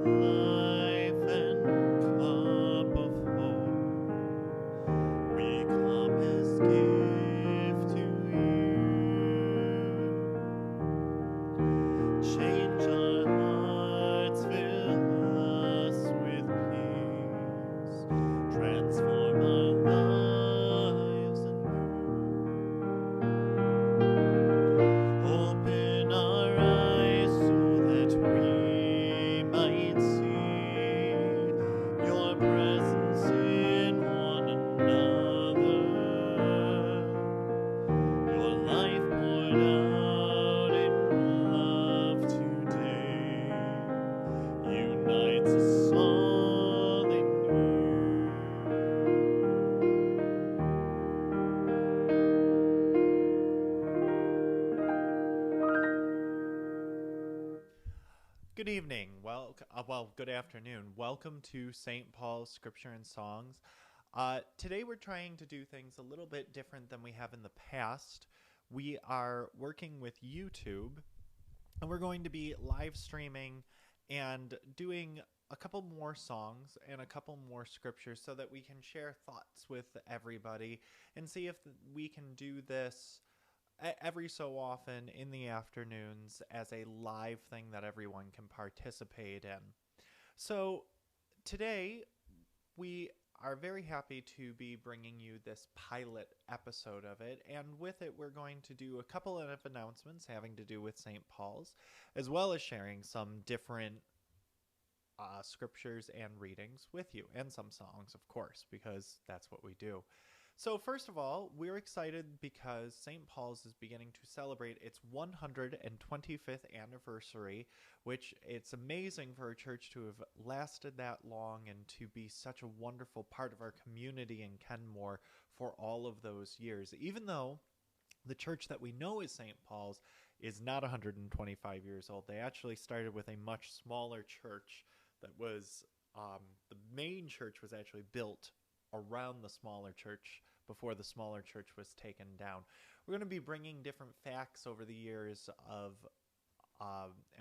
life and cup of hope, we come as gift to you. Change our hearts, fill us with peace, transform our lives anew. Open our eyes so that we might see your presence in one another, your life poured out in love today unites us all in you. Good evening. Good afternoon. Welcome to St. Paul's Scripture and Songs. Today we're trying to do things a little bit different than we have in the past. We are working with YouTube, and we're going to be live streaming and doing a couple more songs and a couple more scriptures so that we can share thoughts with everybody and see if we can do this every so often in the afternoons as a live thing that everyone can participate in. So today we are very happy to be bringing you this pilot episode of it, and with it we're going to do a couple of announcements having to do with St. Paul's, as well as sharing some different scriptures and readings with you, and some songs, of course, because that's what we do. So first of all, we're excited because St. Paul's is beginning to celebrate its 125th anniversary, which it's amazing for a church to have lasted that long and to be such a wonderful part of our community in Kenmore for all of those years. Even though the church that we know as St. Paul's is not 125 years old. They actually started with a much smaller church that was, the main church was actually built around the smaller church before the smaller church was taken down. We're going to be bringing different facts over the years of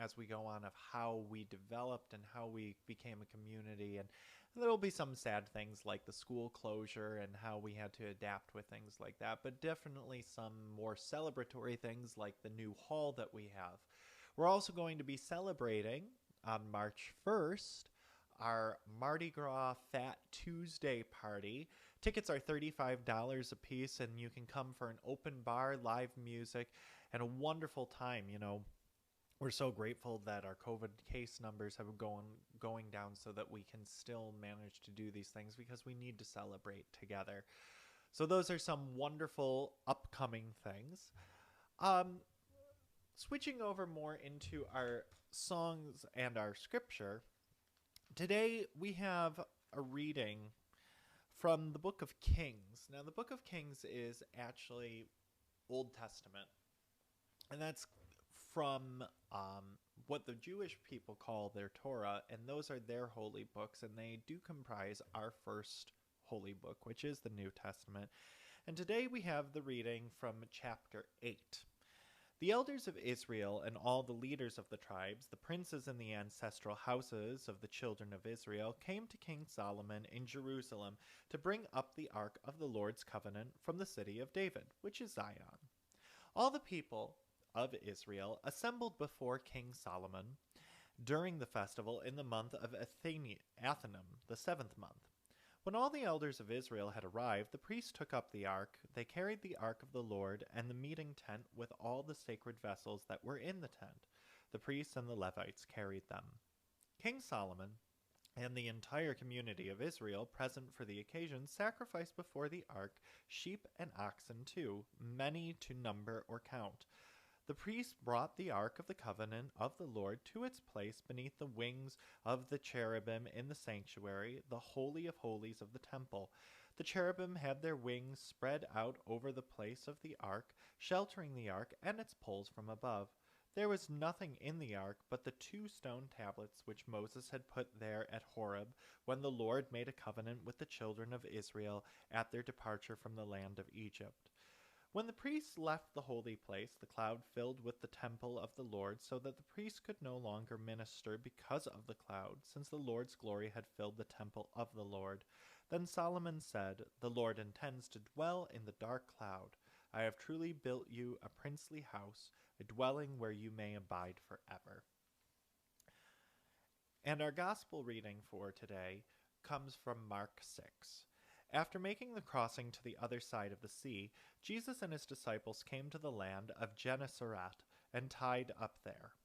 as we go on of how we developed and how we became a community, and there will be some sad things like the school closure and how we had to adapt with things like that, but definitely some more celebratory things like the new hall that we have. We're also going to be celebrating on March 1st our Marie Gras Fat Tuesday party. Tickets are $35 a piece, and you can come for an open bar, live music, and a wonderful time. You know, we're so grateful that our COVID case numbers have going down so that we can still manage to do these things because we need to celebrate together. So those are some wonderful upcoming things. Switching over more into our songs and our scripture, today we have a reading from the Book of Kings. Now, the Book of Kings is actually Old Testament, and that's from what the Jewish people call their Torah, and those are their holy books, and they do comprise our first holy book, which is the New Testament. And today we have the reading from chapter 8. The elders of Israel and all the leaders of the tribes, the princes in the ancestral houses of the children of Israel, came to King Solomon in Jerusalem to bring up the ark of the Lord's covenant from the city of David, which is Zion. All the people of Israel assembled before King Solomon during the festival in the month of Athanim, the 7th month. When all the elders of Israel had arrived, the priests took up the ark. They carried the ark of the Lord and the meeting tent with all the sacred vessels that were in the tent. The priests and the Levites carried them. King Solomon and the entire community of Israel present for the occasion sacrificed before the ark sheep and oxen too, many to number or count. The priests brought the ark of the covenant of the Lord to its place beneath the wings of the cherubim in the sanctuary, the holy of holies of the temple. The cherubim had their wings spread out over the place of the ark, sheltering the ark and its poles from above. There was nothing in the ark but the 2 stone tablets which Moses had put there at Horeb when the Lord made a covenant with the children of Israel at their departure from the land of Egypt. When the priests left the holy place, the cloud filled with the temple of the Lord, so that the priests could no longer minister because of the cloud, since the Lord's glory had filled the temple of the Lord. Then Solomon said, "The Lord intends to dwell in the dark cloud. I have truly built you a princely house, a dwelling where you may abide forever." And our gospel reading for today comes from Mark 6. After making the crossing to the other side of the sea, Jesus and his disciples came to the land of Gennesaret and tied up there.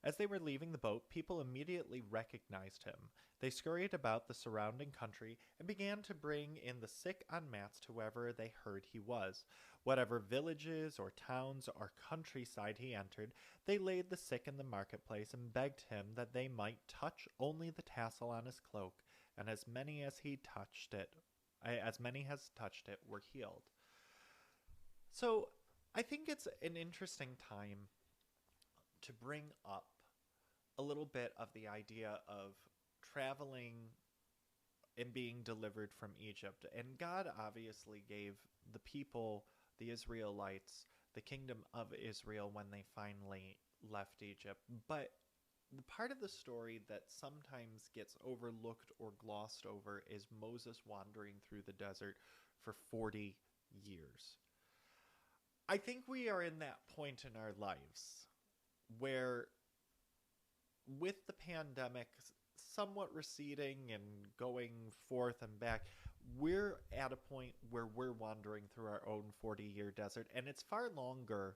As they were leaving the boat, people immediately recognized him. They scurried about the surrounding country and began to bring in the sick on mats to wherever they heard he was. Whatever villages or towns or countryside he entered, they laid the sick in the marketplace and begged him that they might touch only the tassel on his cloak, and as many as touched it were healed. So I think it's an interesting time to bring up a little bit of the idea of traveling and being delivered from Egypt. And God obviously gave the people, the Israelites, the kingdom of Israel when they finally left Egypt. But the part of the story that sometimes gets overlooked or glossed over is Moses wandering through the desert for 40 years. I think we are in that point in our lives where, with the pandemic somewhat receding and going forth and back, we're at a point where we're wandering through our own 40-year desert, and it's far longer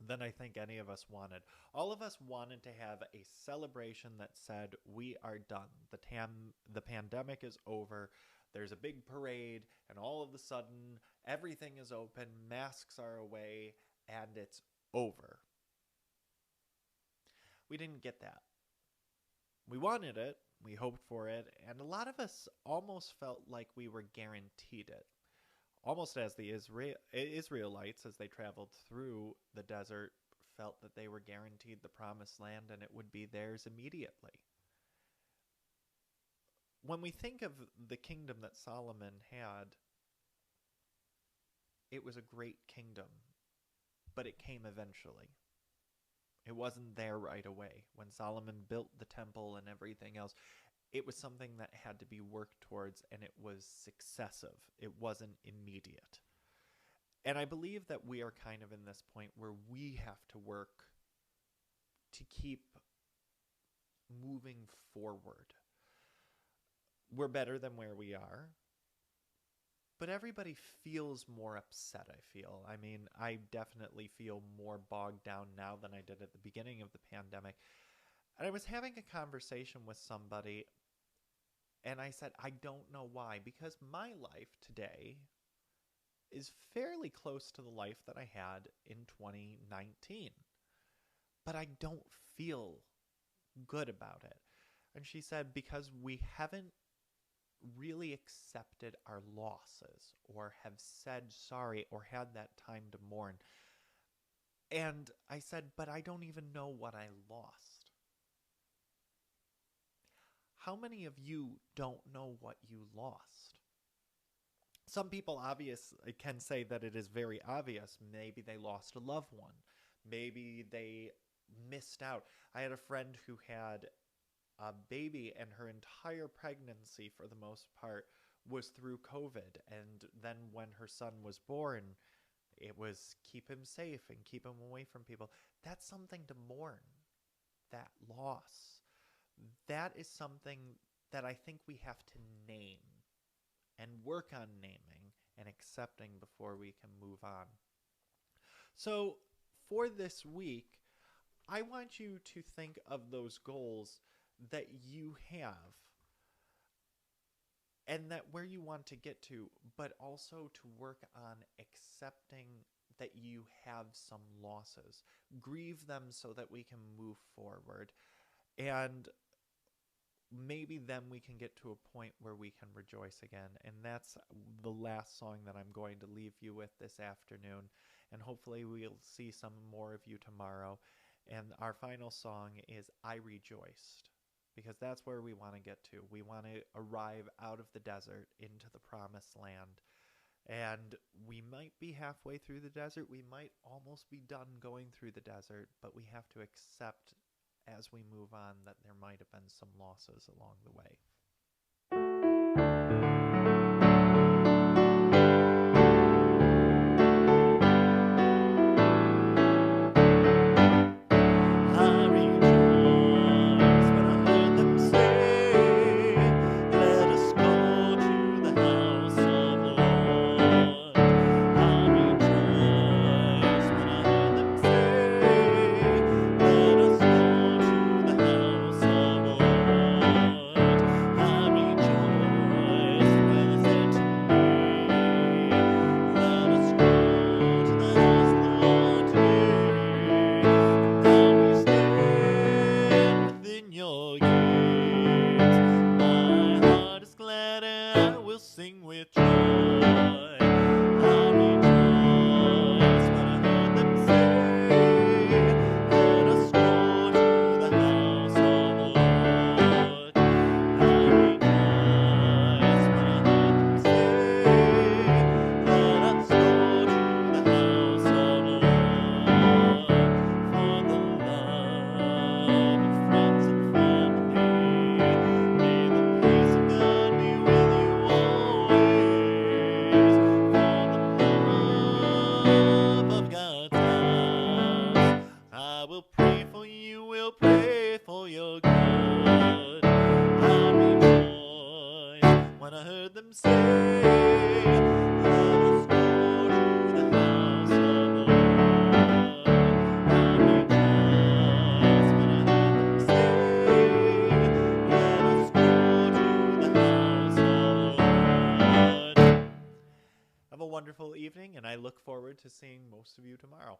than I think any of us wanted. All of us wanted to have a celebration that said, we are done. The pandemic is over. There's a big parade, and all of a sudden, everything is open, masks are away, and it's over. We didn't get that. We wanted it, we hoped for it, and a lot of us almost felt like we were guaranteed it. Almost as the Israelites, as they traveled through the desert, felt that they were guaranteed the promised land and it would be theirs immediately. When we think of the kingdom that Solomon had, it was a great kingdom, but it came eventually. It wasn't there right away. When Solomon built the temple and everything else, it was something that had to be worked towards, and it was successive. It wasn't immediate. And I believe that we are kind of in this point where we have to work to keep moving forward. We're better than where we are, but everybody feels more upset, I feel. I mean, I definitely feel more bogged down now than I did at the beginning of the pandemic. And I was having a conversation with somebody, and I said, I don't know why, because my life today is fairly close to the life that I had in 2019. But I don't feel good about it. And she said, because we haven't really accepted our losses or have said sorry or had that time to mourn. And I said, but I don't even know what I lost. How many of you don't know what you lost? Some people obviously can say that it is very obvious. Maybe they lost a loved one. Maybe they missed out. I had a friend who had a baby, and her entire pregnancy, for the most part, was through COVID. And then when her son was born, it was keep him safe and keep him away from people. That's something to mourn, that loss. That is something that I think we have to name and work on naming and accepting before we can move on. So for this week, I want you to think of those goals that you have and that where you want to get to, but also to work on accepting that you have some losses. Grieve them so that we can move forward. And maybe then we can get to a point where we can rejoice again. And that's the last song that I'm going to leave you with this afternoon. And hopefully we'll see some more of you tomorrow. And our final song is I Rejoiced, because that's where we want to get to. We want to arrive out of the desert into the promised land. And we might be halfway through the desert. We might almost be done going through the desert, but we have to accept as we move on that there might have been some losses along the way. Sing with joy. I rejoice when I heard them say, let us go to the house of the Lord. I rejoice when I heard them say, let us go to the house of the Lord. For the love of friends and family, may the peace of God be with you. I will pray for you, will pray for your good. I rejoice when I heard them say, let us go to the house of the Lord. I rejoice when I heard them say, let us go to the house of the Lord. Have a wonderful evening, and I look forward to seeing most of you tomorrow.